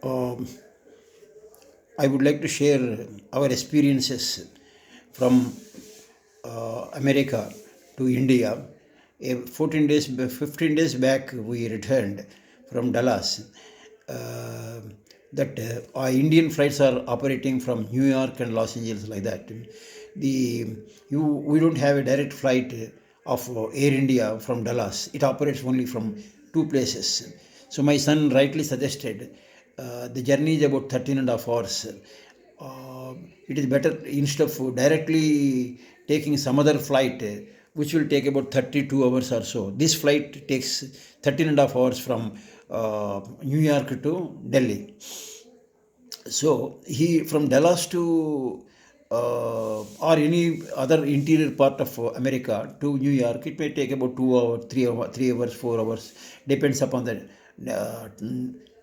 Um, I would like to share our experiences from America to India. 14 days, 15 days back, we returned from Dallas. Uh, that our Indian flights are operating from New York and Los Angeles like that. We don't have a direct flight of Air India from Dallas. It operates only from two places. So my son rightly suggested the journey is about 13 and a half hours. It is better instead of directly taking some other flight which will take about 32 hours or so. This flight takes 13 and a half hours from New York to Delhi. So he from Dallas to or any other interior part of America to New York, it may take about 2 hours, 3 hours, 3 hours, 4 hours, depends upon the uh,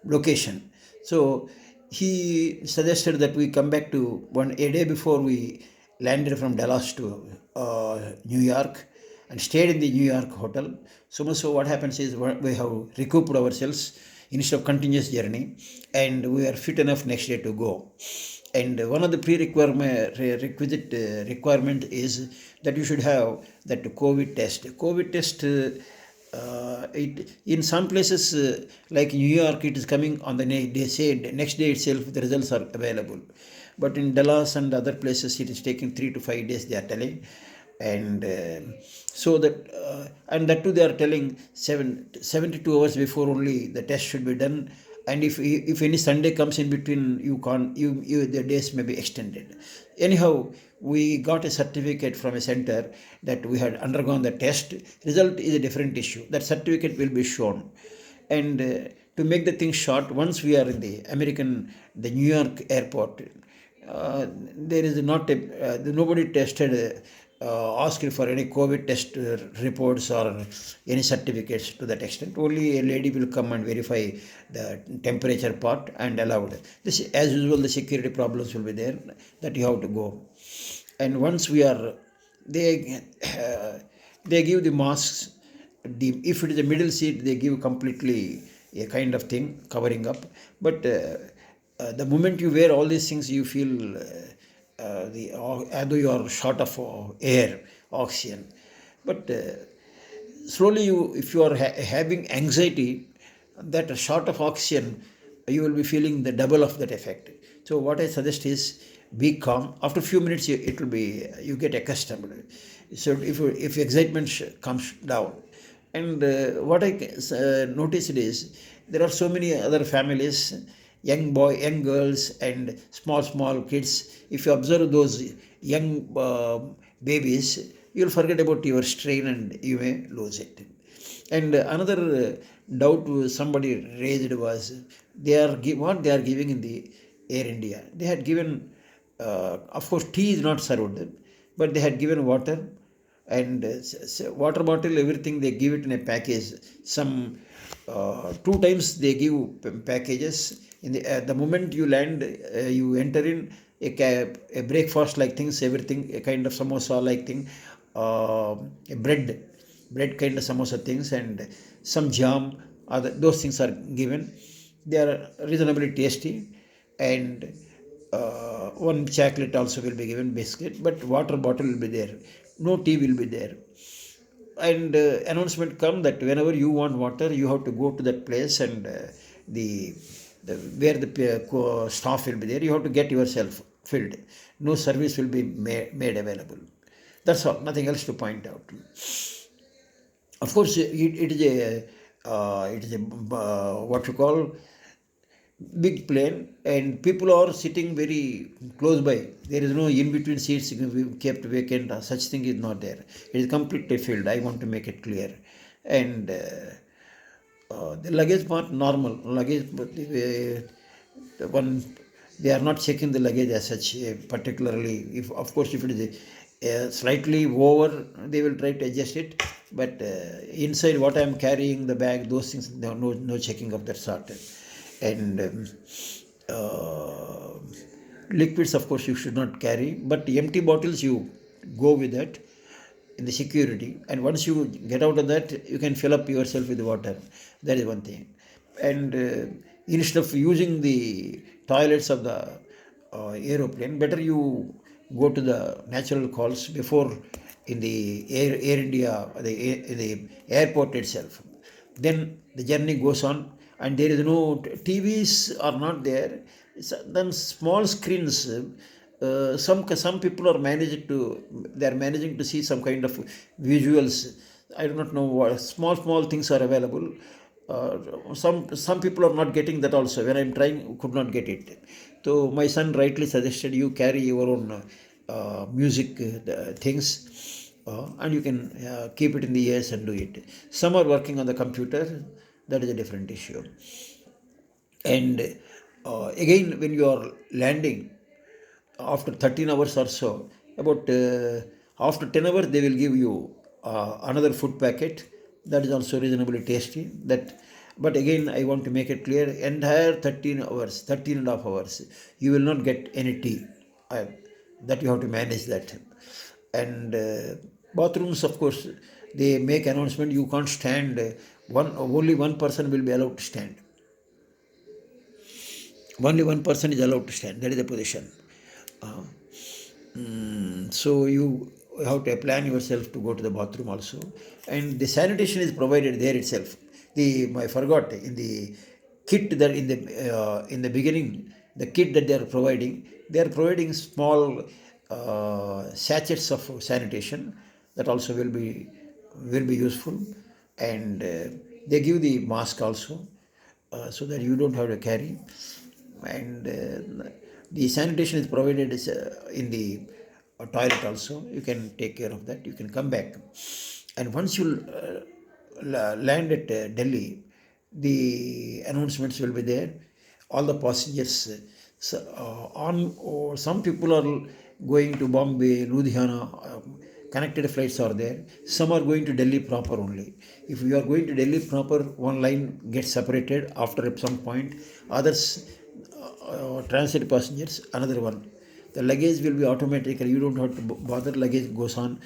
location. So he suggested that we come back to a day before we landed from Dallas to New York and stayed in the New York hotel. So what happens is we have recouped ourselves instead of continuous journey, and we are fit enough next day to go. And one of the requisite requirement is that you should have that COVID test. COVID test. It in some places like New York, it is coming on the they say next day itself the results are available, but in Dallas and other places it is taking 3 to 5 days, they are telling. And so that and that too they are telling 72 hours before only the test should be done. And if any Sunday comes in between, you can't you the days may be extended. Anyhow, we got a certificate from a center that we had undergone the test. Result is a different issue. That certificate will be shown. And to make the thing short, once we are in the New York airport, there is not a nobody tested asked for any COVID test reports or any certificates to that extent. Only a lady will come and verify the temperature part and allowed. This, as usual, the security problems will be there that you have to go. And once we are, they they give the masks. If it is a middle seat, they give completely a kind of thing covering up. But the moment you wear all these things, you feel although you are short of air, oxygen. But slowly, if you are having anxiety, that short of oxygen, you will be feeling the double of that effect. So what I suggest is be calm. After a few minutes, it will be you get accustomed. So if excitement comes down, and what I noticed is there are so many other families, young girls, and small kids. If you observe those young babies, you'll forget about your strain and you may lose it. And another doubt somebody raised was what they are giving in the Air India. They had given, of course, tea is not served, but they had given water and water bottle, everything they give it in a package. Some 2 times they give packages. The moment you land, you enter in a breakfast like things, everything, a kind of samosa like thing, a bread kind of samosa things, and some jam. Those things are given. They are reasonably tasty, and one chocolate also will be given, biscuit, but water bottle will be there. No tea will be there. And announcement come that whenever you want water, you have to go to that place, and the, where the staff will be there, you have to get yourself filled. No service will be made available. That's all. Nothing else to point out. Of course, it is a what you call big plane, and people are sitting very close by. There is no in between seats kept vacant. Such thing is not there. It is completely filled. I want to make it clear. And the luggage part normal luggage, but the one they are not checking the luggage as such. Particularly, if of course if it is slightly over, they will try to adjust it. But inside what I am carrying, the bag, those things, no checking of that sort. And liquids, of course, you should not carry, but empty bottles you go with that in the security. And once you get out of that, you can fill up yourself with water. That is one thing. And instead of using the toilets of the aeroplane, better you go to the natural calls before in the Air India, the airport itself. Then the journey goes on, and there is no TVs are not there. Then small screens. Some people are managed to they are managing to see some kind of visuals. I do not know what small things are available. Some people are not getting that also. When I'm trying, could not get it. So my son rightly suggested you carry your own music things, and you can keep it in the ears and do it. Some are working on the computer. That is a different issue. And again, when you are landing, after 13 hours or so, about after 10 hours, they will give you another food packet. That is also reasonably tasty. That, but again, I want to make it clear: entire 13 hours, 13 and a half hours, you will not get any tea. That you have to manage that. And bathrooms, of course, they make announcement. You can't stand. Only one person will be allowed to stand. Only one person is allowed to stand. That is the position. Uh, so you have to plan yourself to go to the bathroom also, and the sanitation is provided there itself. I forgot in the kit that in the beginning, the kit that they are providing small sachets of sanitation that also will be useful, and they give the mask also, so that you don't have to carry. And the sanitation is provided in the toilet also. You can take care of that. You can come back, and once you land at Delhi, the announcements will be there. All the passengers, on or some people are going to Bombay, Ludhiana. Connected flights are there. Some are going to Delhi proper only. If you are going to Delhi proper, one line gets separated after some point. Others, transit passengers, another one. The luggage will be automatically. You don't have to bother. Luggage goes on.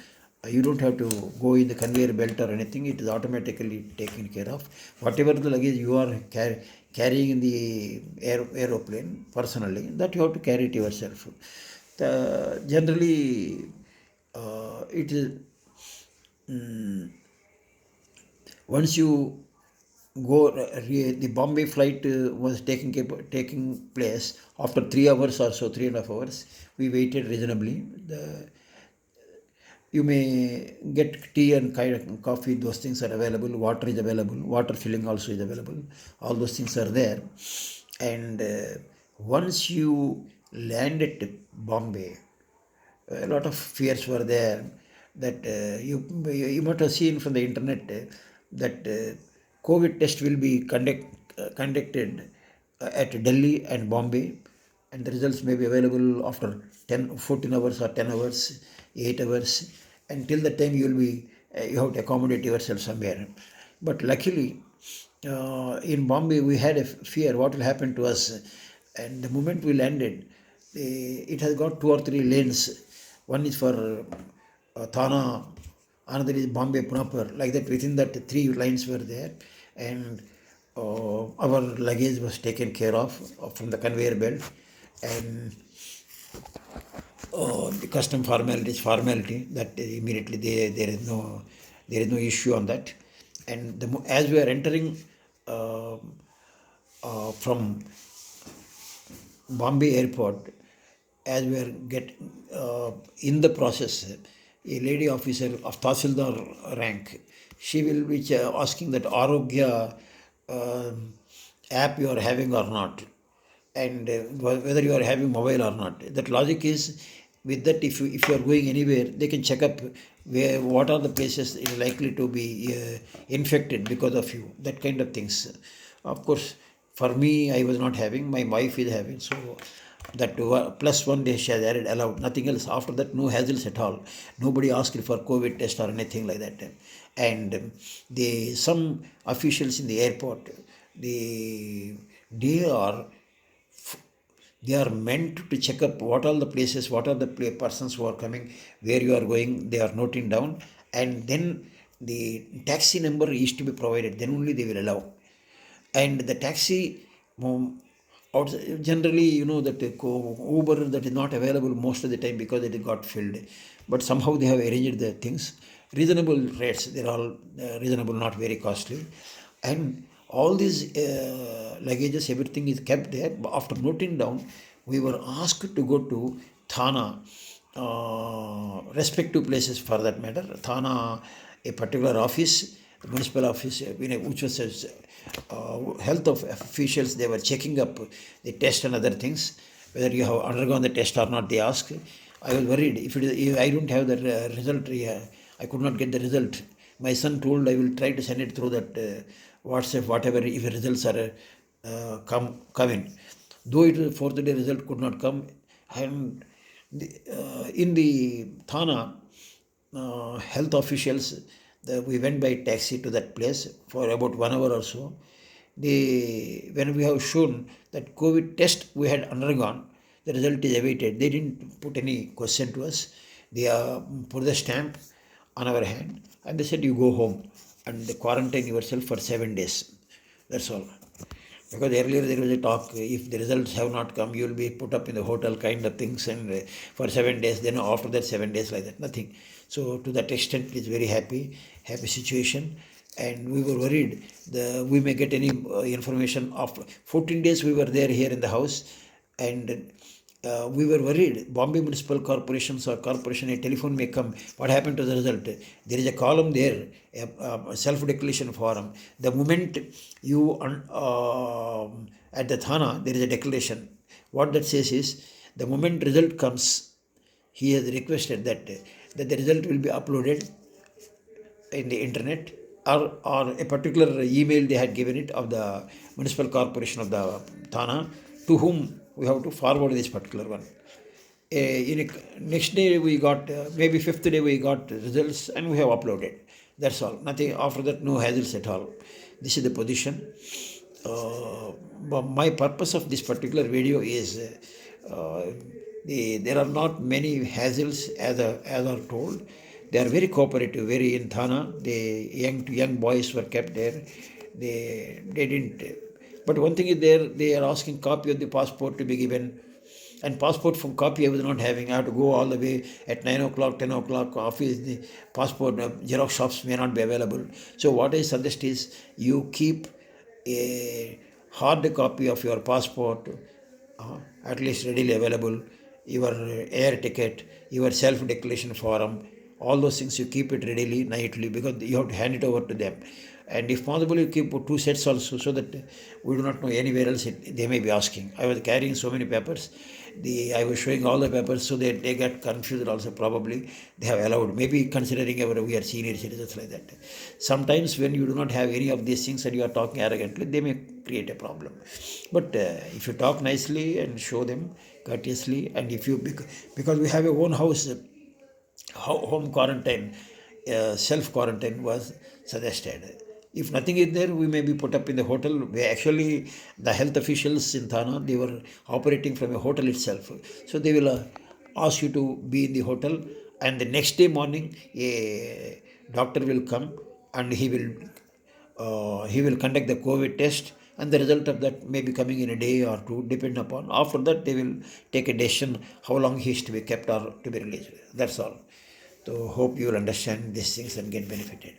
You don't have to go in the conveyor belt or anything. It is automatically taken care of. Whatever the luggage you are carrying in the aeroplane personally, that you have to carry it yourself. Generally, it is once you go the Bombay flight was taking place after 3 hours or so, 3.5 hours. We waited reasonably. You may get tea and kind of coffee. Those things are available. Water is available. Water filling also is available. All those things are there. And once you land at Bombay, a lot of fears were there that you might have seen from the internet that COVID test will be conducted at Delhi and Bombay, and the results may be available after 10, 14 hours or 10 hours, 8 hours. Until the time you have to accommodate yourself somewhere. But luckily, in Bombay we had a fear what will happen to us, and the moment we landed, it has got 2 or 3 lanes. One is for Thana, another is Bombay proper. Like that, within that 3 lines were there, and our luggage was taken care of from the conveyor belt, and the custom formality that immediately there is no issue on that. And as we are entering uh, from Bombay airport, as we are getting in the process, a lady officer of Tahsildar rank, she will be asking that Arogya uh, app you are having or not, and whether you are having mobile or not. That logic is with that, if you are going anywhere, they can check up what are the places is likely to be infected because of you. That kind of things. Of course, for me, I was not having. My wife is having, so that plus 1 day she has added allowed. Nothing else. After that, no hassles at all. Nobody asked for COVID test or anything like that. And some officials in the airport, they they are they are meant to check up what all the places, what are the persons who are coming, where you are going. They are noting down, and then the taxi number is to be provided. Then only they will allow. And the taxi um, generally, you know that Uber that is not available most of the time because it got filled. But somehow they have arranged the things. Reasonable rates, they're all reasonable, not very costly. And all these luggages, everything is kept there. But after noting down, we were asked to go to Thana, respective places for that matter. Thana, a particular office, the municipal office, which was health of officials, they were checking up the test and other things, whether you have undergone the test or not, they ask. I was worried if I don't have the result, I could not get the result. My son told I will try to send it through that WhatsApp, whatever, if the results are come in. Though it was fourth day result could not come, and in the Thana, health officials, we went by taxi to that place for about 1 hour or so. When we have shown that COVID test we had undergone, the result is awaited. They didn't put any question to us. They put the stamp on our hand and they said you go home and quarantine yourself for 7 days. That's all. Because earlier there was a talk, if the results have not come, you will be put up in the hotel kind of things, and for 7 days, then after that 7 days like that, nothing. So to that extent, it is very happy situation. And we were worried we may get any information after 14 days. We were there here in the house, and we were worried. Bombay Municipal Corporations or Corporation, a telephone may come. What happened to the result? There is a column there, a self-declaration form. The moment you, at the Thana, there is a declaration. What that says is, the moment result comes, he has requested that the result will be uploaded in the internet, or a particular email they had given it of the municipal corporation of the Thana, to whom we have to forward this particular one. Next day we got, maybe fifth day we got results and we have uploaded. That's all. Nothing after that, no hassles at all. This is the position. But my purpose of this particular video is there are not many hassles as are told. They are very cooperative, very in Thana. The young boys were kept there. They didn't. But one thing is there, they are asking copy of the passport to be given. And passport from copy I was not having. I have to go all the way at 9 o'clock, 10 o'clock, office, the passport, Xerox shops may not be available. So what I suggest is you keep a hard copy of your passport, at least readily available, your air ticket, your self-declaration form, all those things you keep it readily, nightly, because you have to hand it over to them. And if possible, you keep 2 sets also, so that we do not know anywhere else they may be asking. I was carrying so many papers. I was showing all the papers, so that they get confused also. Probably they have allowed, maybe considering we are senior citizens like that. Sometimes when you do not have any of these things and you are talking arrogantly, they may create a problem. But if you talk nicely and show them courteously, and if you, because we have a own house, home quarantine, self-quarantine was suggested. If nothing is there, we may be put up in the hotel. Actually, the health officials in Thana, they were operating from a hotel itself. So they will ask you to be in the hotel, and the next day morning, a doctor will come and he will conduct the COVID test, and the result of that may be coming in a day or two, depending upon. After that, they will take a decision how long he is to be kept or to be released. That's all. So hope you will understand these things and get benefited.